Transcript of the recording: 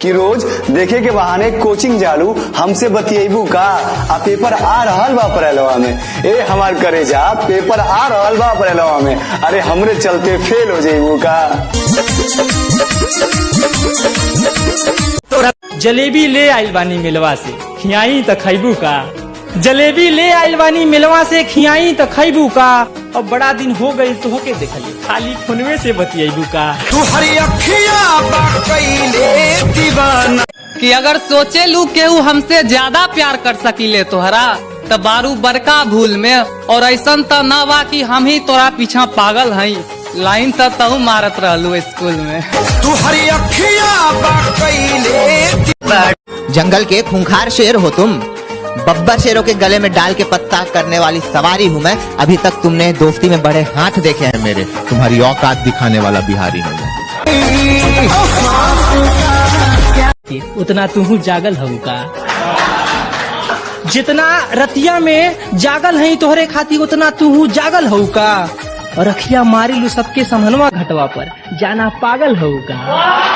कि रोज देखे के बहाने कोचिंग जालू हमसे बतियेबू का आ पेपर आ रहल बा परेलवा में। ए हमार करे जा पेपर आ रहल बा परेलवा में, अरे हमरे चलते फेल हो जाइबू का। जलेबी ले आइल बानी मिलवा से खियाई त खैबू का। जलेबी ले आइल बानी मिलवा से खियाई त खैबू का। अब बड़ा दिन हो गई तो होके देखलिए खाली फोनवे से बतियेबू का। तुहरी अखियां बाकैले दीवाना कि अगर सोचे लू केहू हमसे ज्यादा प्यार कर सकीले तोहरा त बारू बड़का भूल में। और ऐसा त न बा कि हम ही तोरा पीछा पागल हई, लाइन त तहु मारत रहलू स्कूल में। तुहरी अखियां बाकैले जंगल के खूंखार शेर हो तुम, बब्बर शेरों के गले में डाल के पत्ता करने वाली सवारी हूँ मैं। अभी तक तुमने दोस्ती में बड़े हाथ देखे हैं मेरे, तुम्हारी औकात दिखाने वाला बिहारी हूँ मैं। उतना तू जागल हऊ का। जितना रतिया में जागल है तोहरे खाती उतना तू जागल हऊ का। और अखिया मारी लू सबके समनवा घटवा पर, जाना पागल हऊ का।